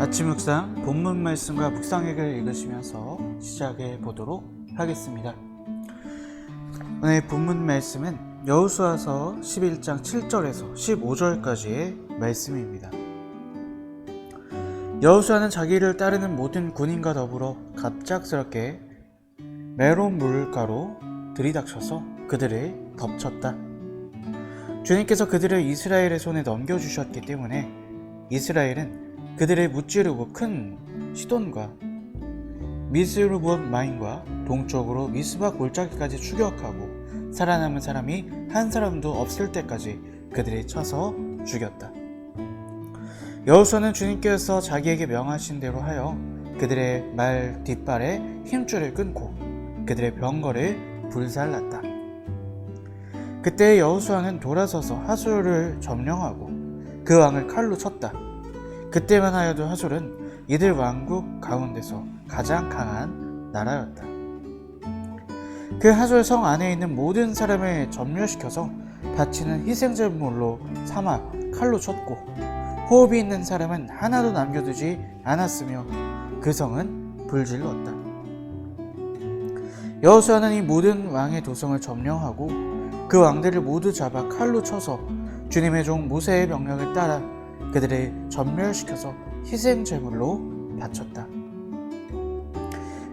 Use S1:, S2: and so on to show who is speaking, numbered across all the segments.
S1: 아침 묵상 본문 말씀과 묵상액을 읽으시면서 시작해 보도록 하겠습니다. 오늘 본문 말씀은 여호수아서 11장 7절에서 15절까지의 말씀입니다. 여호수아는 자기를 따르는 모든 군인과 더불어 갑작스럽게 메론 물가로 들이닥쳐서 그들을 덮쳤다. 주님께서 그들을 이스라엘의 손에 넘겨주셨기 때문에 이스라엘은 그들을 무찌르고 큰 시돈과 미스르봇 마임과 동쪽으로 미스바 골짜기까지 추격하고 살아남은 사람이 한 사람도 없을 때까지 그들을 쳐서 죽였다. 여호수아는 주님께서 자기에게 명하신 대로 하여 그들의 말 뒷발에 힘줄을 끊고 그들의 병거를 불살랐다. 그때 여호수아는 돌아서서 하솔을 점령하고 그 왕을 칼로 쳤다. 그때만 하여도 하솔은 이들 왕국 가운데서 가장 강한 나라였다. 그 하솔 성 안에 있는 모든 사람을 점멸시켜서 바치는 희생제물로 삼아 칼로 쳤고 호흡이 있는 사람은 하나도 남겨두지 않았으며 그 성은 불질렀다. 여호수아는 이 모든 왕의 도성을 점령하고 그 왕들을 모두 잡아 칼로 쳐서 주님의 종 모세의 명령을 따라 그들을 전멸시켜서 희생제물로 바쳤다.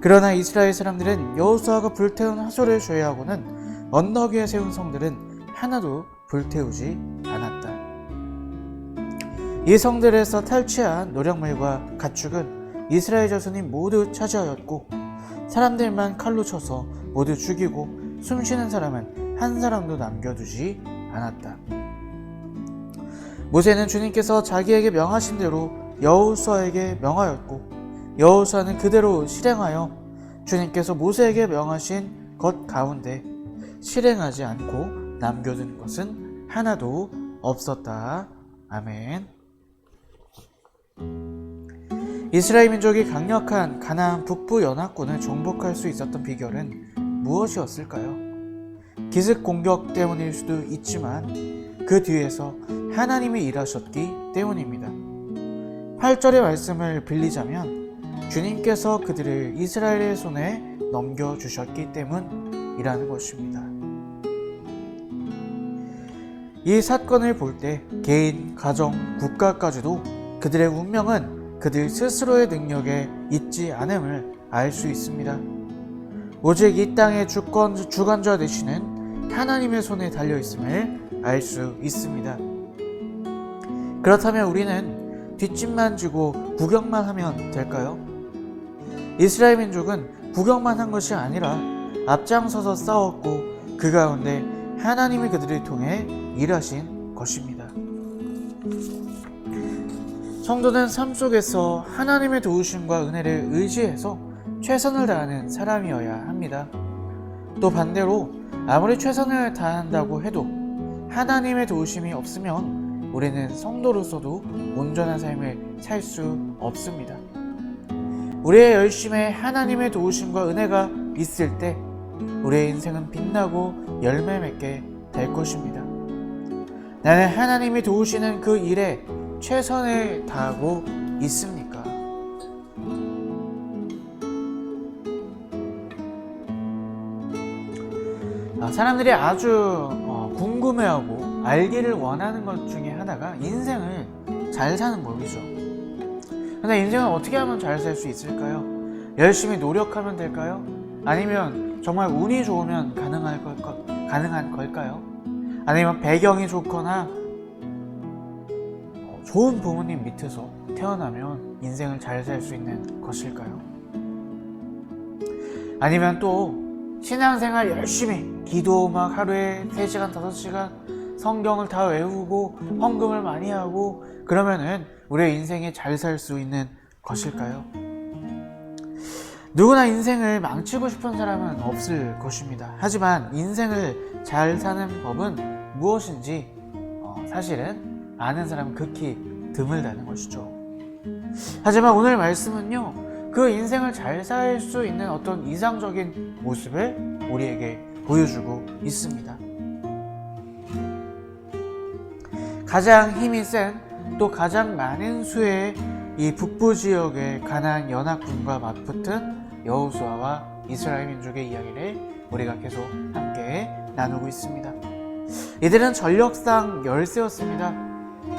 S1: 그러나 이스라엘 사람들은 여호수아가 불태운 하솔을 제외하고는 언덕 위에 세운 성들은 하나도 불태우지 않았다. 이 성들에서 탈취한 노략물과 가축은 이스라엘 자손이 모두 차지하였고 사람들만 칼로 쳐서 모두 죽이고 숨쉬는 사람은 한 사람도 남겨두지 않았다. 모세는 주님께서 자기에게 명하신 대로 여호수아에게 명하였고 여호수아는 그대로 실행하여 주님께서 모세에게 명하신 것 가운데 실행하지 않고 남겨둔 것은 하나도 없었다. 아멘. 이스라엘 민족이 강력한 가나안 북부 연합군을 정복할 수 있었던 비결은 무엇이었을까요? 기습 공격 때문일 수도 있지만 그 뒤에서 하나님이 일하셨기 때문입니다. 8절의 말씀을 빌리자면 주님께서 그들을 이스라엘의 손에 넘겨주셨기 때문이라는 것입니다. 이 사건을 볼 때 개인, 가정, 국가까지도 그들의 운명은 그들 스스로의 능력에 있지 않음을 알 수 있습니다. 오직 이 땅의 주관자 되시는 하나님의 손에 달려있음을 알 수 있습니다. 그렇다면 우리는 뒷짐만 지고 구경만 하면 될까요? 이스라엘 민족은 구경만 한 것이 아니라 앞장서서 싸웠고 그 가운데 하나님이 그들을 통해 일하신 것입니다. 성도는 삶 속에서 하나님의 도우심과 은혜를 의지해서 최선을 다하는 사람이어야 합니다. 또 반대로 아무리 최선을 다한다고 해도 하나님의 도우심이 없으면 우리는 성도로서도 온전한 삶을 살 수 없습니다. 우리의 열심에 하나님의 도우심과 은혜가 있을 때 우리의 인생은 빛나고 열매 맺게 될 것입니다. 나는 하나님이 도우시는 그 일에 최선을 다하고 있습니까? 사람들이 아주 궁금해하고 알기를 원하는 것 중에 하나가 인생을 잘 사는 법이죠. 근데 인생은 어떻게 하면 잘 살 수 있을까요? 열심히 노력하면 될까요? 아니면 정말 운이 좋으면 가능한 걸까요? 아니면 배경이 좋거나 좋은 부모님 밑에서 태어나면 인생을 잘 살 수 있는 것일까요? 아니면 또 신앙생활 열심히 기도 막 하루에 3시간 5시간 성경을 다 외우고 헌금을 많이 하고 그러면은 우리의 인생이 잘 살 수 있는 것일까요? 누구나 인생을 망치고 싶은 사람은 없을 것입니다. 하지만 인생을 잘 사는 법은 무엇인지 사실은 아는 사람은 극히 드물다는 것이죠. 하지만 오늘 말씀은요, 그 인생을 잘 살 수 있는 어떤 이상적인 모습을 우리에게 보여주고 있습니다. 가장 힘이 센 또 가장 많은 수의 이 북부 지역의 가나안 연합군과 맞붙은 여호수아와 이스라엘 민족의 이야기를 우리가 계속 함께 나누고 있습니다. 이들은 전력상 열세였습니다.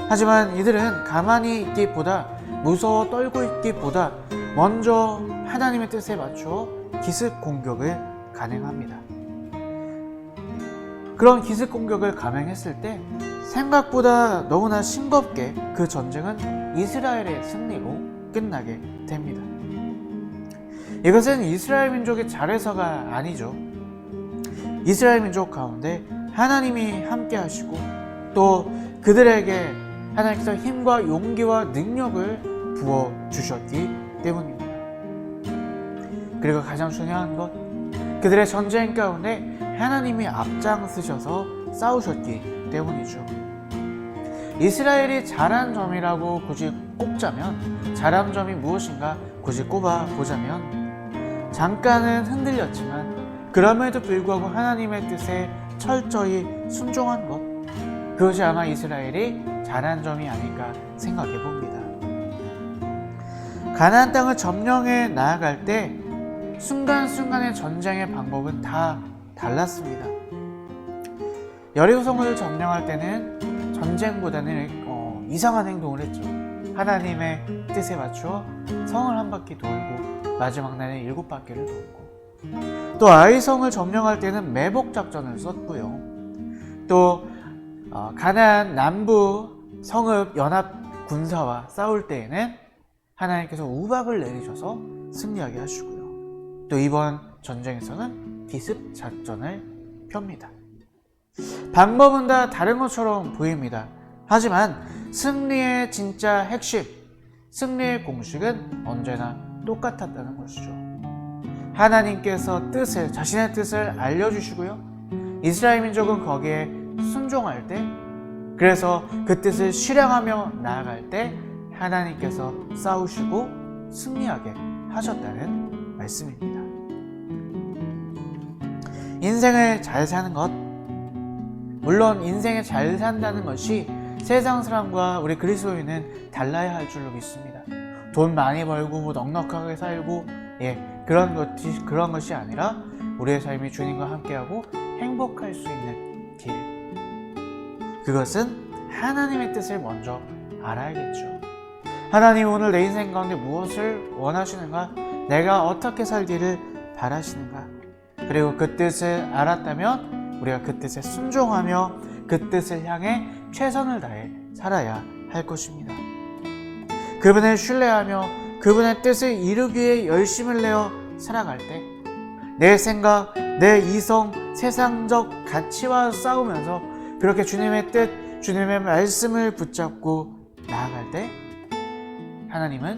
S1: 하지만 이들은 가만히 있기보다 무서워 떨고 있기보다 먼저 하나님의 뜻에 맞춰 기습 공격을 감행합니다. 그런 기습 공격을 감행했을 때 생각보다 너무나 싱겁게 그 전쟁은 이스라엘의 승리로 끝나게 됩니다. 이것은 이스라엘 민족이 잘해서가 아니죠. 이스라엘 민족 가운데 하나님이 함께 하시고 또 그들에게 하나님께서 힘과 용기와 능력을 부어주셨기 때문입니다. 그리고 가장 중요한 것, 그들의 전쟁 가운데 하나님이 앞장서셔서 싸우셨기 때문이죠. 이스라엘이 잘한 점이라고 굳이 꼽자면, 잘한 점이 무엇인가 굳이 꼽아보자면, 잠깐은 흔들렸지만 그럼에도 불구하고 하나님의 뜻에 철저히 순종한 것, 그것이 아마 이스라엘이 잘한 점이 아닐까 생각해 봅니다. 가나안 땅을 점령해 나아갈 때 순간순간의 전쟁의 방법은 다 달랐습니다. 여리고성을 점령할 때는 전쟁보다는 이상한 행동을 했죠. 하나님의 뜻에 맞춰 성을 한 바퀴 돌고 마지막 날에 7바퀴를 돌고, 또 아이성을 점령할 때는 매복 작전을 썼고요. 또 가나안 남부 성읍 연합 군사와 싸울 때에는 하나님께서 우박을 내리셔서 승리하게 하시고요. 또 이번 전쟁에서는 기습 작전을 펴니다. 방법은 다 다른 것처럼 보입니다. 하지만 승리의 진짜 핵심, 승리의 공식은 언제나 똑같았다는 것이죠. 하나님께서 자신의 뜻을 알려주시고요. 이스라엘 민족은 거기에 순종할 때, 그래서 그 뜻을 실행하며 나아갈 때 하나님께서 싸우시고 승리하게 하셨다는 말씀입니다. 인생을 잘 사는 것, 물론 인생을 잘 산다는 것이 세상 사람과 우리 그리스도인은 달라야 할 줄로 믿습니다. 돈 많이 벌고 넉넉하게 살고 그런 것이 아니라 우리의 삶이 주님과 함께하고 행복할 수 있는 길, 그것은 하나님의 뜻을 먼저 알아야겠죠. 하나님, 오늘 내 인생 가운데 무엇을 원하시는가? 내가 어떻게 살기를 바라시는가? 그리고 그 뜻을 알았다면 우리가 그 뜻에 순종하며 그 뜻을 향해 최선을 다해 살아야 할 것입니다. 그분을 신뢰하며 그분의 뜻을 이루기 위해 열심을 내어 살아갈 때, 내 생각, 내 이성, 세상적 가치와 싸우면서 그렇게 주님의 뜻, 주님의 말씀을 붙잡고 나아갈 때 하나님은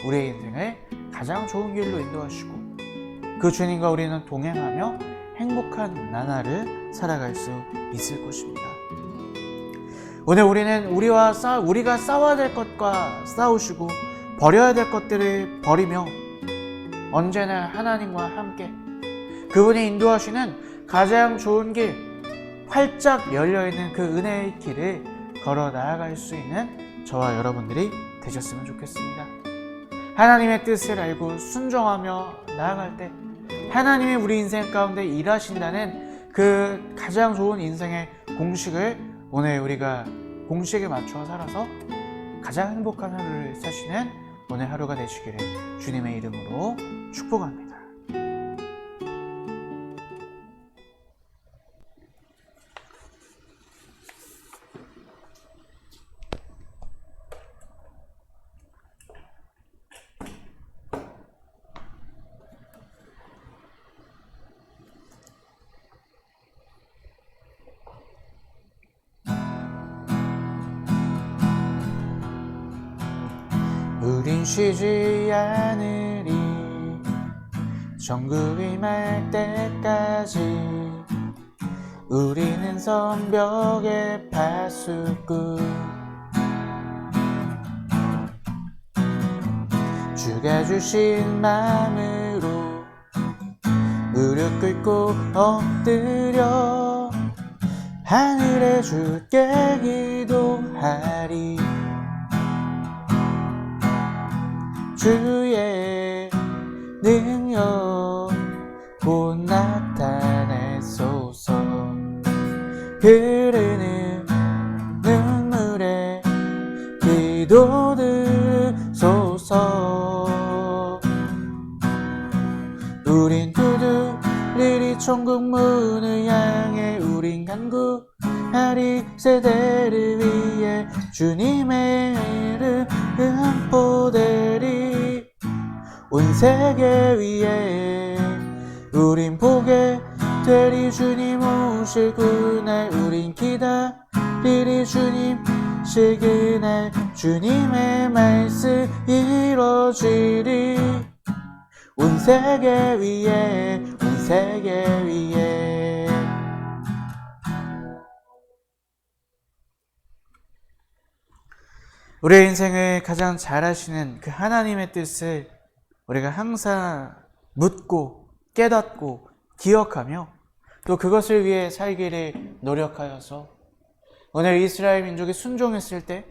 S1: 우리의 인생을 가장 좋은 길로 인도하시고 그 주님과 우리는 동행하며 행복한 나날을 살아갈 수 있을 것입니다. 오늘 우리는 우리가 싸워야 될 것과 싸우시고 버려야 될 것들을 버리며 언제나 하나님과 함께 그분이 인도하시는 가장 좋은 길, 활짝 열려있는 그 은혜의 길을 걸어 나아갈 수 있는 저와 여러분들이 되셨으면 좋겠습니다. 하나님의 뜻을 알고 순종하며 나아갈 때 하나님이 우리 인생 가운데 일하신다는 그 가장 좋은 인생의 공식을 오늘 우리가 공식에 맞춰 살아서 가장 행복한 하루를 사시는 오늘 하루가 되시기를 주님의 이름으로 축복합니다. 우린 쉬지 않으리 정국이 말 때까지 우리는 성벽의 파수꾼 주가 주신 마음으로 무릎 꿇고 엎드려 하늘에 주께 기도하리 주의 능력 곧 나타내소서. 흐르는 눈물에 기도 들으소서. 우린 두드리리 천국 문을 향해 우린 간구하리 세대를 위해 주님의 이름 선포되리. 온 세계 위에 우린 보게 되리 주님 오실 그날. 우린 기다리리 주님 오실 그날. 주님의 말씀 이루어지리. 온 세계 위에 온 세계 위에. 우리의 인생을 가장 잘 아시는 그 하나님의 뜻을 우리가 항상 묻고 깨닫고 기억하며 또 그것을 위해 살기를 노력하여서 오늘 이스라엘 민족이 순종했을 때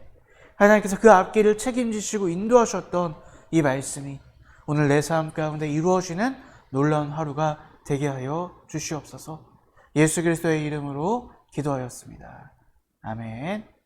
S1: 하나님께서 그 앞길을 책임지시고 인도하셨던 이 말씀이 오늘 내 삶 가운데 이루어지는 놀라운 하루가 되게 하여 주시옵소서. 예수 그리스도의 이름으로 기도하였습니다. 아멘.